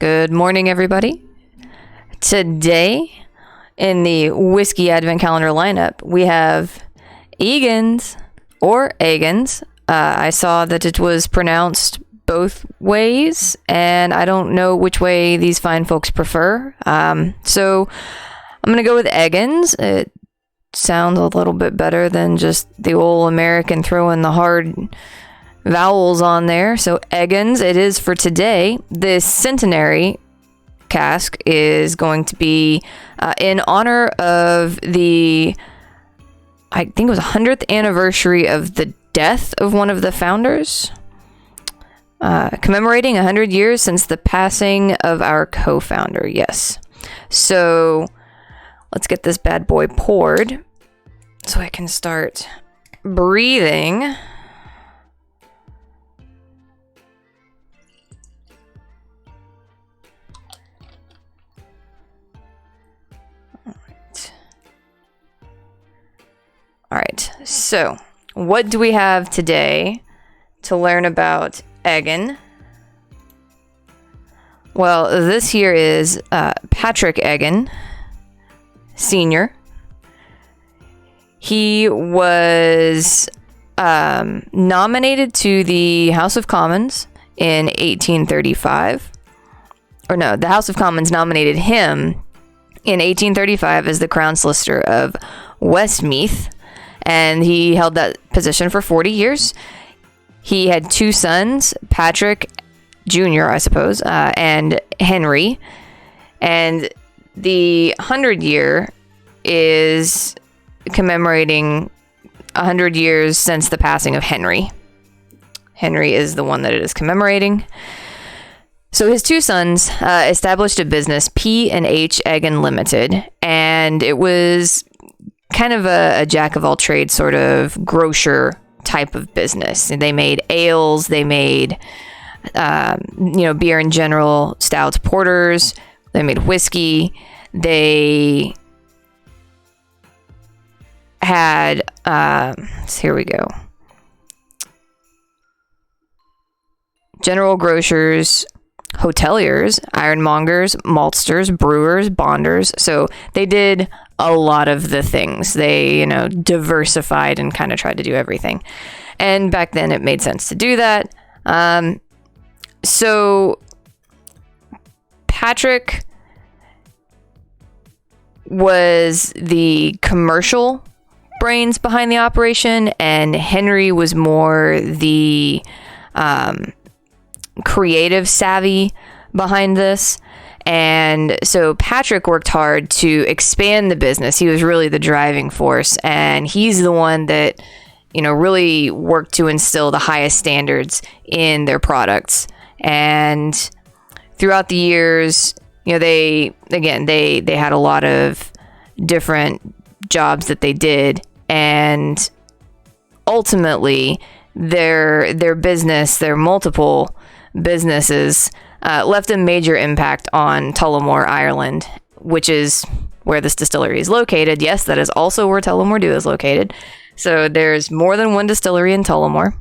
Good morning, everybody. Today, in the Whiskey Advent Calendar lineup, we have Egan's or Egan's. I saw that it was pronounced both ways, and I don't know which way these fine folks prefer. So I'm going to go with Egan's. It sounds a little bit better than just the old American throwing the hard vowels on there. So Egan's it is for today. This Centenary cask is going to be in honor of the, I think it was 100th anniversary of the death of one of the founders, commemorating 100 years since the passing of our co-founder. Yes. So let's get this bad boy poured so I can start breathing. All right, so what do we have today to learn about Egan? Well, this here is Patrick Egan, Sr. He was nominated to the House of Commons in 1835. Or no, the House of Commons nominated him in 1835 as the Crown Solicitor of Westmeath. And he held that position for 40 years. He had two sons, Patrick Jr., I suppose, and Henry. And the 100 year is commemorating 100 years since the passing of Henry. Henry is the one that it is commemorating. So his two sons established a business, P&H Egan Limited, and it was kind of a jack of all trades sort of grocer type of business. And they made ales, they made beer in general, stouts, porters, they made whiskey, they had here we go, general grocers, hoteliers, ironmongers, maltsters, brewers, bonders. So they did a lot of the things. They, diversified and kind of tried to do everything. And back then it made sense to do that. So Patrick was the commercial brains behind the operation, and Henry was more the creative savvy behind this. And so Patrick worked hard to expand the business. He was really the driving force, and he's the one that, really worked to instill the highest standards in their products. And throughout the years, they had a lot of different jobs that they did, and ultimately their business, their multiple businesses, left a major impact on Tullamore, Ireland, which is where this distillery is located. Yes, that is also where Tullamore Dew is located. So there's more than one distillery in Tullamore.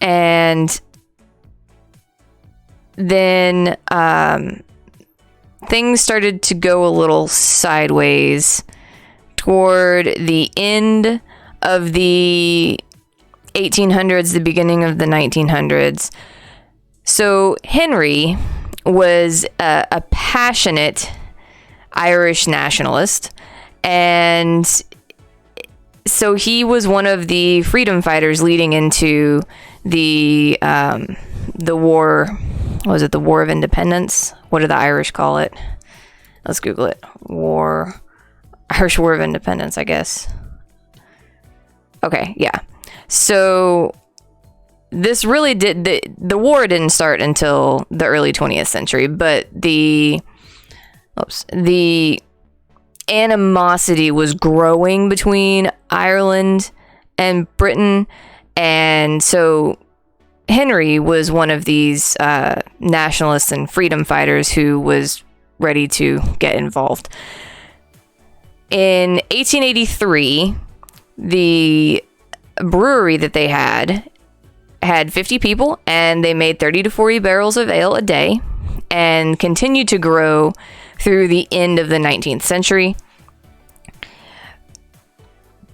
And then things started to go a little sideways toward the end of the 1800s, the beginning of the 1900s. So Henry was a passionate Irish nationalist, and so he was one of the freedom fighters leading into the war. What was it? The War of Independence? What did the Irish call it? Let's Google it. Irish War of Independence, I guess. Okay, yeah. So this really the war didn't start until the early 20th century, but the animosity was growing between Ireland and Britain. And so Henry was one of these nationalists and freedom fighters who was ready to get involved. In 1883, the brewery that they had 50 people, and they made 30 to 40 barrels of ale a day. and continued to grow through the end of the 19th century.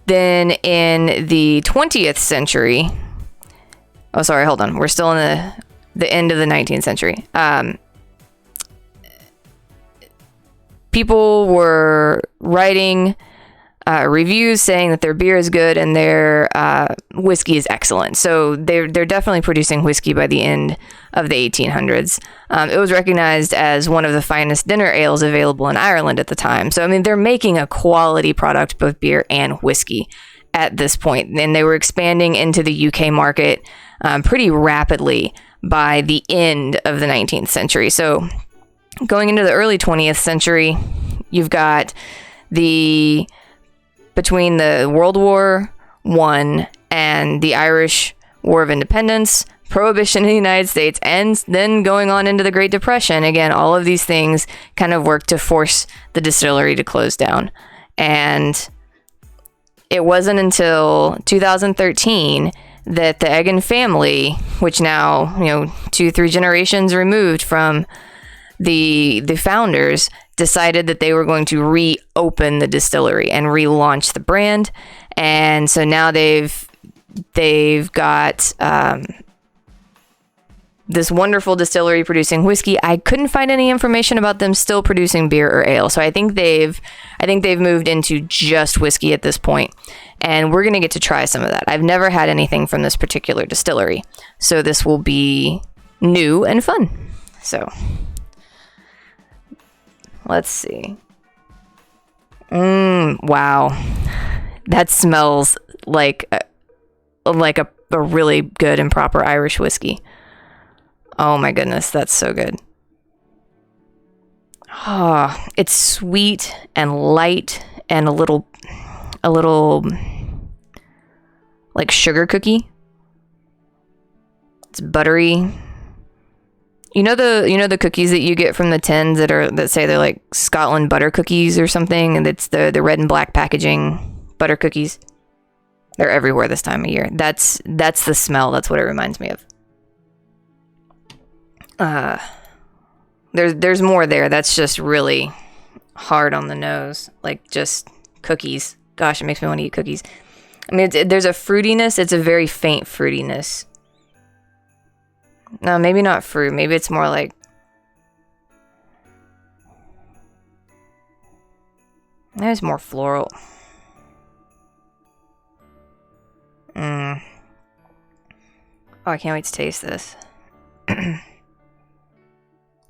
Then in the 20th century, oh, sorry, hold on. We're still in the end of the 19th century. People were writing reviews saying that their beer is good and their whiskey is excellent. So they're definitely producing whiskey by the end of the 1800s. It was recognized as one of the finest dinner ales available in Ireland at the time. So, I mean, they're making a quality product, both beer and whiskey, at this point. And they were expanding into the UK market pretty rapidly by the end of the 19th century. So going into the early 20th century, you've got between the World War I and the Irish War of Independence, Prohibition in the United States, and then going on into the Great Depression. Again, all of these things kind of worked to force the distillery to close down. And it wasn't until 2013 that the Egan family, which now, 2-3 generations removed from the founders, decided that they were going to reopen the distillery and relaunch the brand. And so now they've got this wonderful distillery producing whiskey. I couldn't find any information about them still producing beer or ale. So I think they've moved into just whiskey at this point. And we're going to get to try some of that. I've never had anything from this particular distillery, so this will be new and fun. So let's see. Wow. That smells like a really good and proper Irish whiskey. Oh my goodness, that's so good. Oh, it's sweet and light and a little like sugar cookie. It's buttery. You know the cookies that you get from the tins that say they're like Scotland butter cookies or something, and it's the red and black packaging butter cookies. They're everywhere this time of year. That's the smell. That's what it reminds me of. There's more there. That's just really hard on the nose, like just cookies. Gosh, it makes me want to eat cookies. I mean, there's a fruitiness. It's a very faint fruitiness. No, maybe not fruit. Maybe it's more like... There's more floral. Oh, I can't wait to taste this.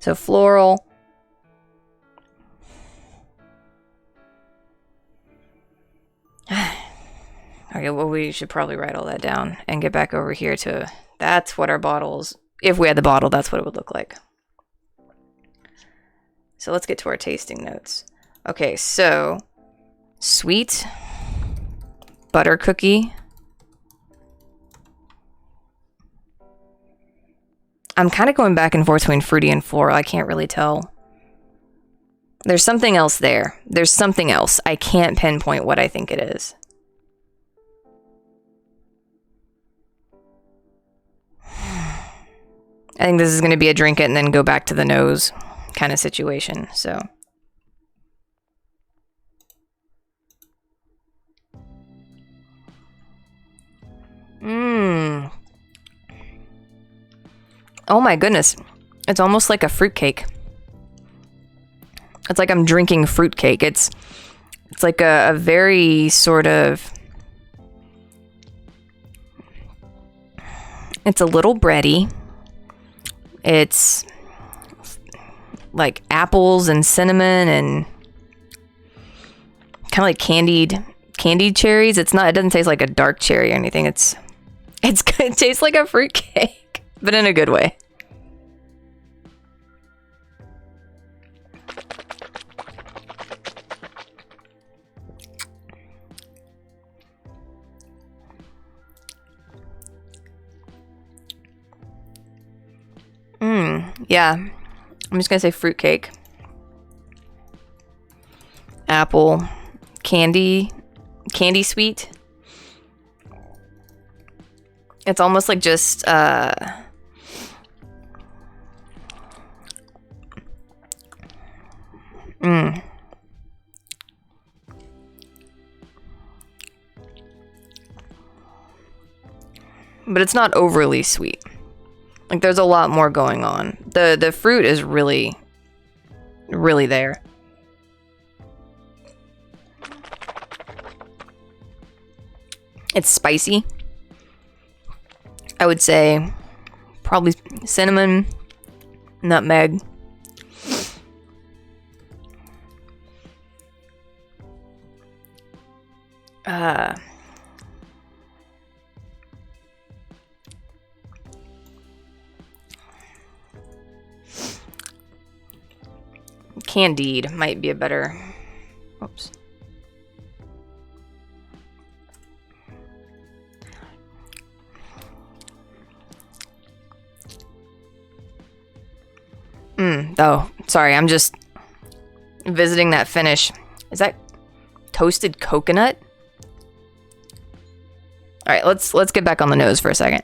So floral. Okay, well, we should probably write all that down and get back over here to... That's what our bottles... If we had the bottle, that's what it would look like. So let's get to our tasting notes. Okay, so... Sweet. Butter cookie. I'm kind of going back and forth between fruity and floral. I can't really tell. There's something else there. There's something else. I can't pinpoint what I think it is. I think this is going to be a drink it and then go back to the nose kind of situation. So. Oh my goodness. It's almost like a fruitcake. It's like I'm drinking fruitcake. It's like a very sort of... It's a little bready. It's like apples and cinnamon and kind of like candied cherries. It doesn't taste like a dark cherry or anything. It's good. It tastes like a fruitcake, but in a good way. Yeah, I'm just gonna say fruitcake, apple, candy sweet. It's almost like just Mm. But it's not overly sweet. Like, there's a lot more going on. The fruit is really, really there. It's spicy. I would say probably cinnamon, nutmeg. Candied might be a better. Oops. Oh, sorry, I'm just visiting that finish. Is that toasted coconut? All right, let's get back on the nose for a second.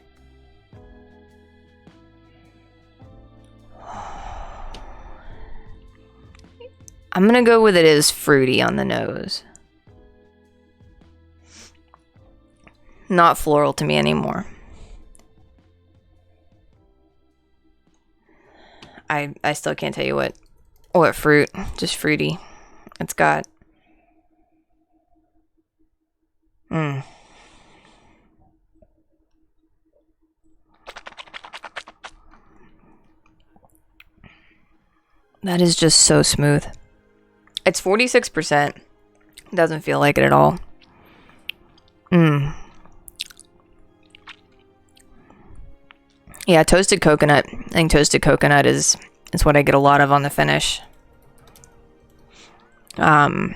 I'm gonna go with it as fruity on the nose. Not floral to me anymore. I still can't tell you what fruit, just fruity it's got. That is just so smooth. It's 46%. Doesn't feel like it at all. Yeah, toasted coconut. I think toasted coconut is what I get a lot of on the finish. And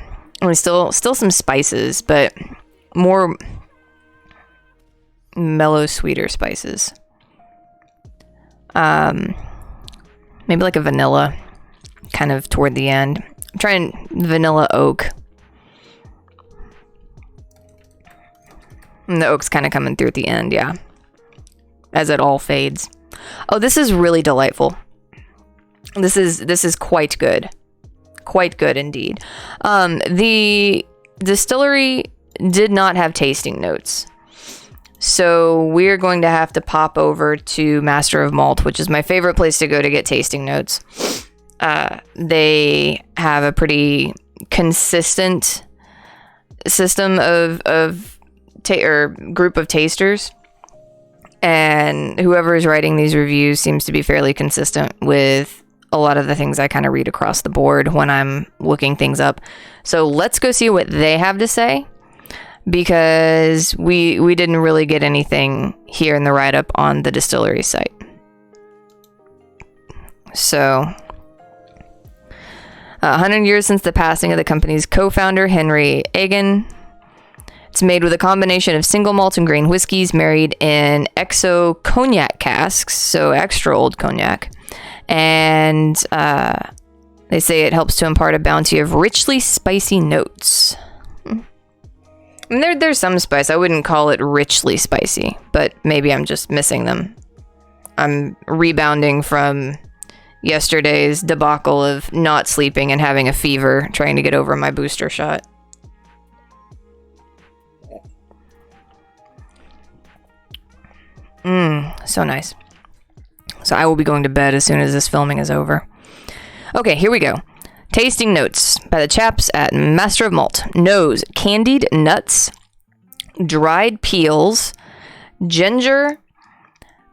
still some spices, but more mellow, sweeter spices. Maybe like a vanilla, kind of toward the end. I'm trying vanilla oak. And the oak's kind of coming through at the end, yeah. As it all fades. Oh, this is really delightful. This is quite good. Quite good indeed. The distillery did not have tasting notes. So we're going to have to pop over to Master of Malt, which is my favorite place to go to get tasting notes. They have a pretty consistent system of group of tasters, and whoever is writing these reviews seems to be fairly consistent with a lot of the things I kind of read across the board when I'm looking things up. So let's go see what they have to say, because we didn't really get anything here in the write-up on the distillery site. So 100 years since the passing of the company's co-founder, Henry Egan. It's made with a combination of single malt and grain whiskeys married in exo cognac casks, so extra old cognac. And they say it helps to impart a bounty of richly spicy notes. I mean, there's some spice. I wouldn't call it richly spicy, but maybe I'm just missing them. I'm rebounding from yesterday's debacle of not sleeping and having a fever, trying to get over my booster shot. So nice. So I will be going to bed as soon as this filming is over. Okay, here we go. Tasting notes by the chaps at Master of Malt. Nose, candied nuts, dried peels, ginger,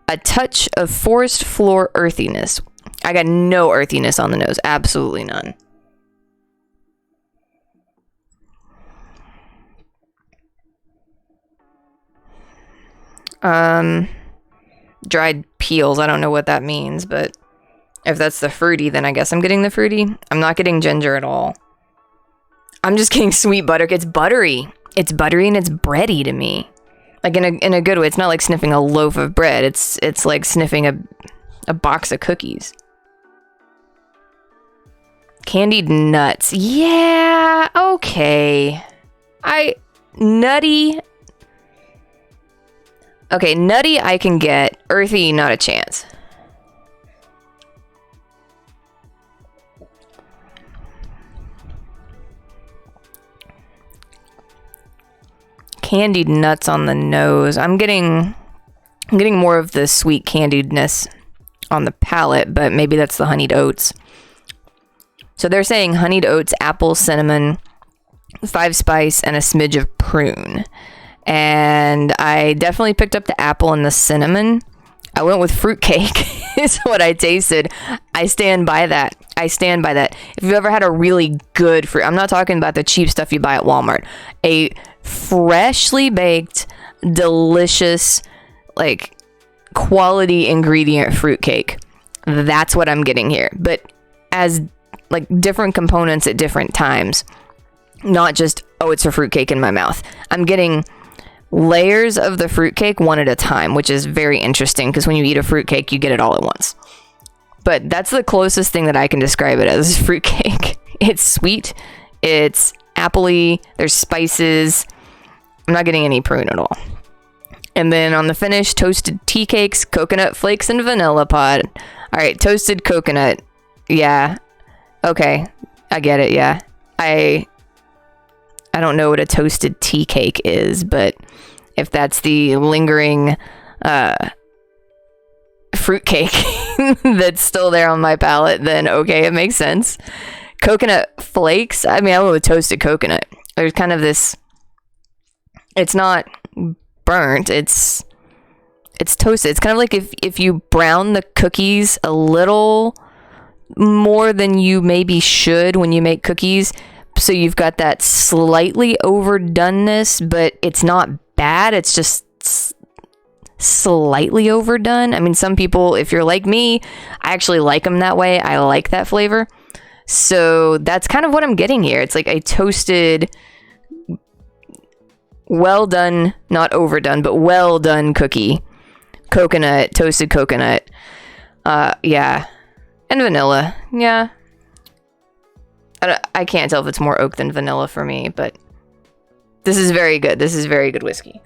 a touch of forest floor earthiness. I got no earthiness on the nose. Absolutely none. Dried peels. I don't know what that means, but if that's the fruity, then I guess I'm getting the fruity. I'm not getting ginger at all. I'm just getting sweet butter. It's buttery. It's buttery and it's bready to me. Like in a good way. It's not like sniffing a loaf of bread. It's like sniffing a box of cookies. Candied nuts. Yeah, okay. Nutty. Okay, nutty I can get. Earthy, not a chance. candied nuts on the nose. I'm getting more of the sweet candiedness on the palate, but maybe that's the honeyed oats. So they're saying honeyed oats, apple, cinnamon, 5 spice, and a smidge of prune. And I definitely picked up the apple and the cinnamon. I went with fruitcake is what I tasted. I stand by that. If you've ever had a really good fruit, I'm not talking about the cheap stuff you buy at Walmart. A freshly baked, delicious, like quality ingredient fruitcake. That's what I'm getting here. But as like different components at different times. Not just, oh, it's a fruitcake in my mouth. I'm getting layers of the fruitcake one at a time, which is very interesting because when you eat a fruitcake, you get it all at once. But that's the closest thing that I can describe it as fruitcake. It's sweet, it's appley, there's spices. I'm not getting any prune at all. And then on the finish, toasted tea cakes, coconut flakes, and vanilla pod. All right, toasted coconut. Yeah. Okay, I get it, yeah. I don't know what a toasted tea cake is, but if that's the lingering fruitcake that's still there on my palate, then okay, it makes sense. Coconut flakes, I mean, I went with toasted coconut. There's kind of this, it's not burnt, it's toasted. It's kind of like if you brown the cookies a little more than you maybe should when you make cookies, so you've got that slightly overdoneness, but it's not bad, it's just slightly overdone. I mean, some people, if you're like me, I actually like them that way. I like that flavor. So that's kind of what I'm getting here. It's like a toasted, well done, not overdone, but well done cookie. Coconut, toasted coconut. Yeah. And vanilla. Yeah. I can't tell if it's more oak than vanilla for me, but this is very good. This is very good whiskey.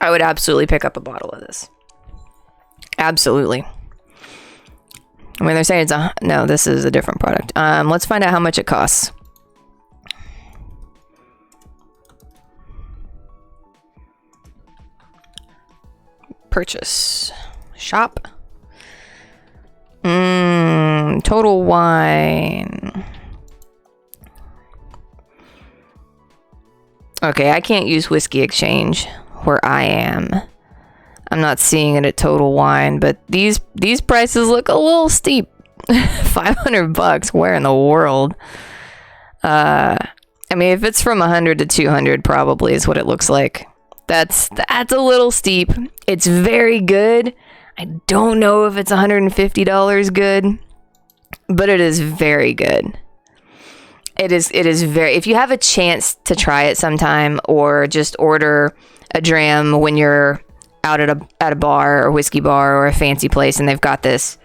I would absolutely pick up a bottle of this. Absolutely. I mean, they're saying no, this is a different product. Let's find out how much it costs. Purchase. Shop. Total Wine. Okay, I can't use Whiskey Exchange where I am. I'm not seeing it at Total Wine, but these prices look a little steep. $500, where in the world? I mean, if it's from 100 to 200, probably is what it looks like. That's a little steep. It's very good. I don't know if it's $150 good, but it is very good. It is very, if you have a chance to try it sometime, or just order a dram when you're out at a bar or whiskey bar or a fancy place and they've got this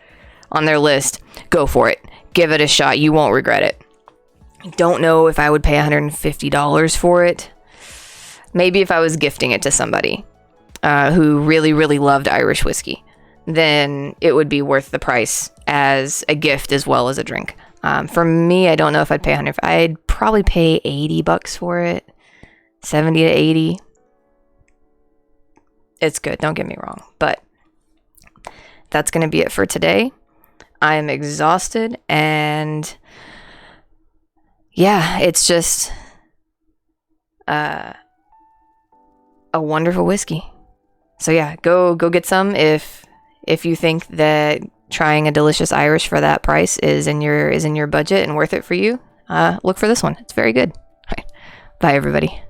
on their list, go for it. Give it a shot. You won't regret it. I don't know if I would pay $150 for it. Maybe if I was gifting it to somebody who really, really loved Irish whiskey, then it would be worth the price as a gift as well as a drink. For me, I don't know if I'd pay $100. I'd probably pay $80 for it. 70 to 80. It's good, don't get me wrong. But that's going to be it for today. I'm exhausted, and yeah, it's just a wonderful whiskey. So yeah, go get some if you think that trying a delicious Irish for that price is in your budget and worth it for you. Look for this one. It's very good. All right. Bye everybody.